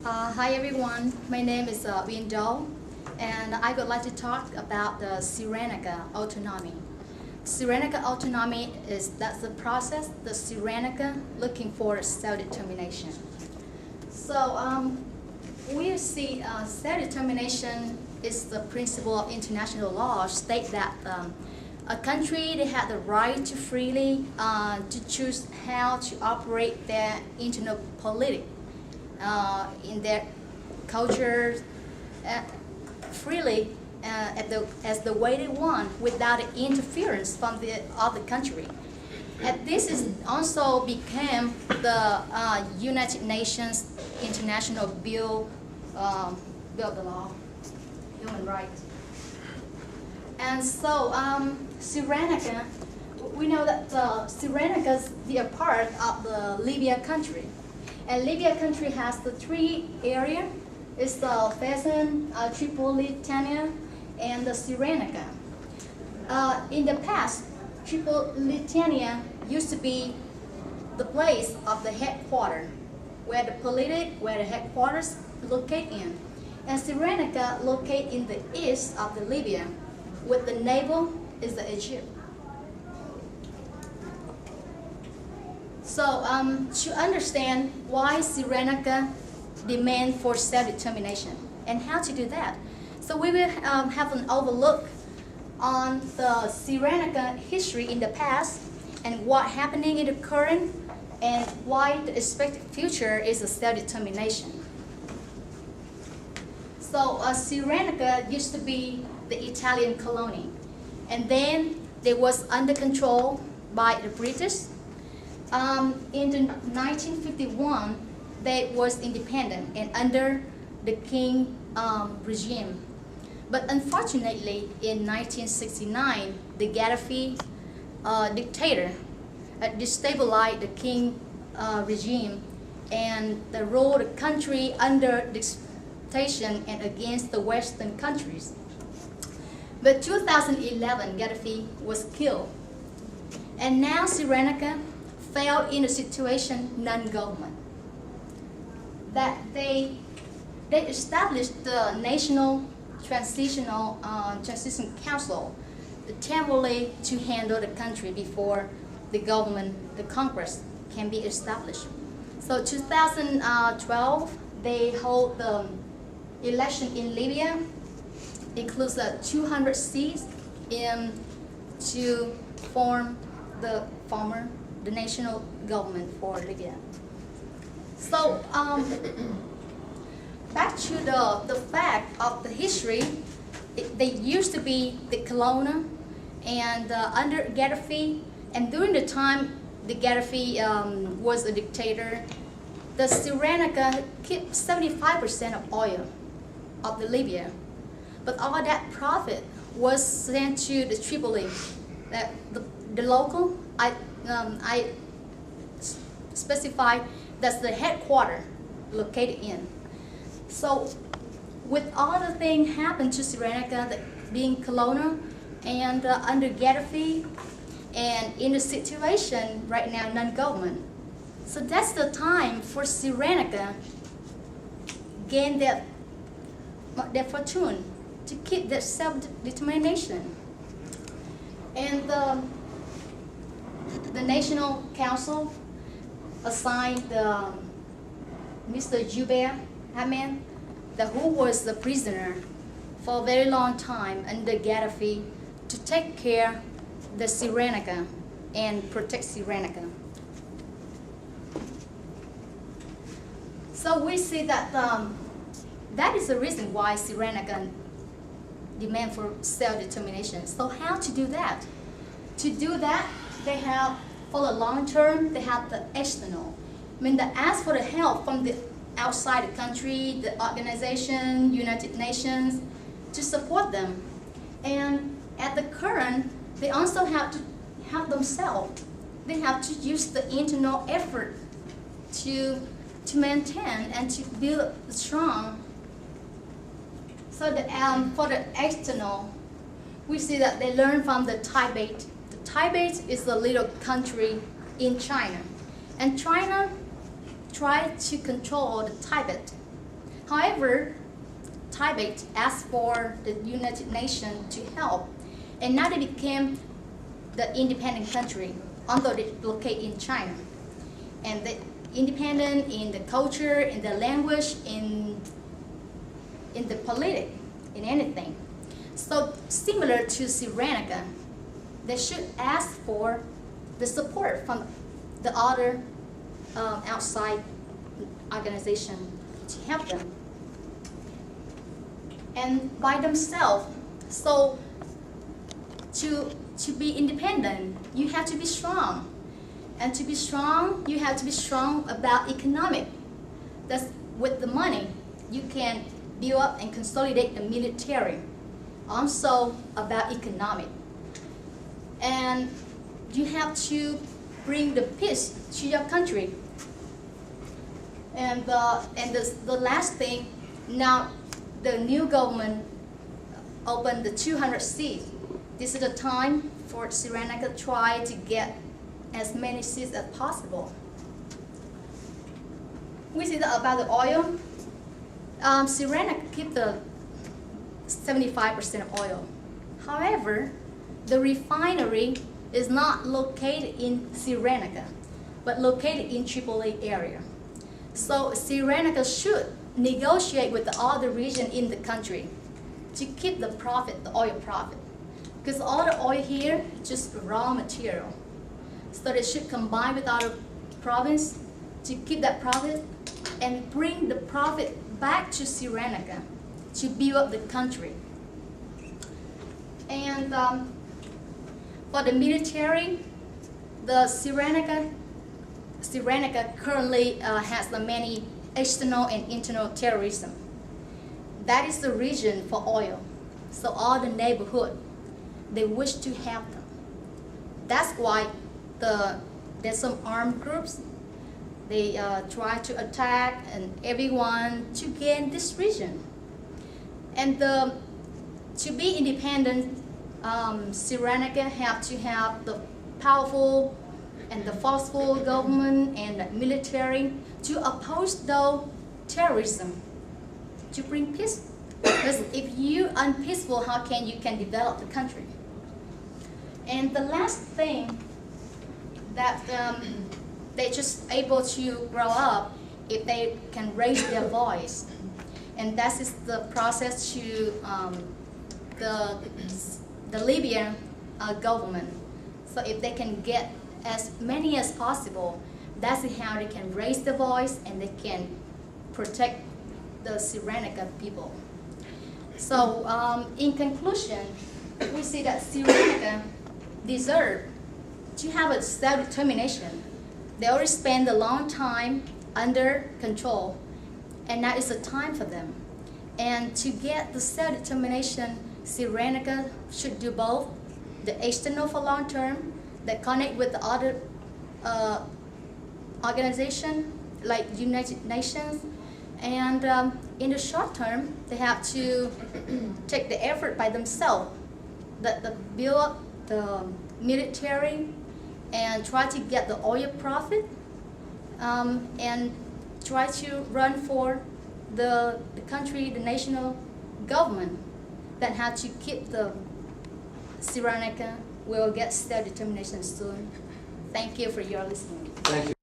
Hi everyone, my name is Uyen Do, and I would like to talk about the Cyrenaica autonomy. Cyrenaica autonomy that's the process, the Cyrenaica looking for self-determination. So we see self-determination is the principle of international law state that a country they have the right to freely to choose how to operate their internal politics. In their culture freely as the way they want without interference from the other country. And this is also became the United Nations International Bill of the Law, Human Rights. And so Cyrenaica, we know that Cyrenaica is a part of the Libya country. And Libya country has the three areas. It's the Hasan, Tripolitania, and the Cyrenaica. In the past, Tripolitania used to be the place of the headquarters, where the headquarters locate in. And Cyrenaica locate in the east of the Libya, with the navel is the Egypt. So to understand why Cyrenaica demand for self-determination and how to do that, so we will have an overlook on the Cyrenaica history in the past and what happening in the current and why the expected future is a self-determination. So Cyrenaica used to be the Italian colony, and then it was under control by the British. In the 1951, they was independent and under the king regime. But unfortunately, in 1969, the Gaddafi dictator destabilized the king regime and ruled the country under dictation and against the Western countries. But 2011, Gaddafi was killed. And now Cyrenaica fell in a situation non-government. That they established the National Transition Council temporarily to handle the country before the government, the Congress, can be established. So 2012, they hold the election in Libya, includes 200 seats to form the national government for Libya. So back to the fact of the history, they used to be the colonial and under Gaddafi, and during the time the Gaddafi was a dictator, the Cyrenaica kept 75% of oil of the Libya, but all that profit was sent to the Tripoli, the local. I specify that's the headquarters located in. So with all the things happened to Cyrenaica, being colonial and under Gaddafi, and in the situation right now non-government, so that's the time for Cyrenaica gain their fortune to keep their self-determination. And the National Council assigned Mr. Jaballa M, who was the prisoner for a very long time under Gaddafi, to take care of the Cyrenaica and protect Cyrenaica. So we see that that is the reason why Cyrenaica demand for self-determination. So how to do that? To do that, they have, for the long term, they have the external. I mean, they ask for the help from the outside the country, the organization, United Nations, to support them. And at the current, they also have to help themselves. They have to use the internal effort to maintain and to build strong. So for the external, we see that they learn from the Tibet. The Tibet is a little country in China, and China tried to control the Tibet However, Tibet asked for the United Nations to help, and now they became the independent country, although they blockade in China. And they independent in the culture, in the language, in the politics, in anything. So similar to Cyrenaica, they should ask for the support from the other outside organization to help them. And by themselves, so to be independent, you have to be strong. And to be strong, you have to be strong about economic. That's with the money, you can build up and consolidate the military. Also about economic. And you have to bring the peace to your country. And the last thing, now the new government opened the 200 seats. This is the time for Cyrenaica to try to get as many seeds as possible. We see that about the oil. Cyrenaica keep the 75% of oil. However, the refinery is not located in Cyrenaica, but located in Tripoli area. So Cyrenaica should negotiate with the other region in the country to keep the profit, the oil profit. Because all the oil here is just raw material. So they should combine with other province to keep that profit and bring the profit back to Cyrenaica to build up the country. And for the military, the Cyrenaica currently has the many external and internal terrorism. That is the region for oil. So all the neighborhood, they wish to help them. That's why there's some armed groups. They try to attack and everyone to gain this region. And to be independent, Cyrenaica have to have the powerful and the forceful government and the military to oppose the terrorism, to bring peace. Because if you unpeaceful, how can you develop the country? And the last thing that they just able to grow up if they can raise their voice, and that is the process to the Libyan government. So if they can get as many as possible, that's how they can raise the voice and they can protect the Cyrenaica people. So in conclusion, we see that Cyrenaica deserve to have a self-determination. They already spent a long time under control, and now is the time for them. And to get the self-determination, Cyrenaica should do both the external for long term, that connect with the other organization like United Nations, and in the short term, they have to take the effort by themselves, that build up the military and try to get the oil profit, and try to run for the country, the national government, that had to keep the Cyrenaica will get self-determination soon. Thank you for your listening. Thank you.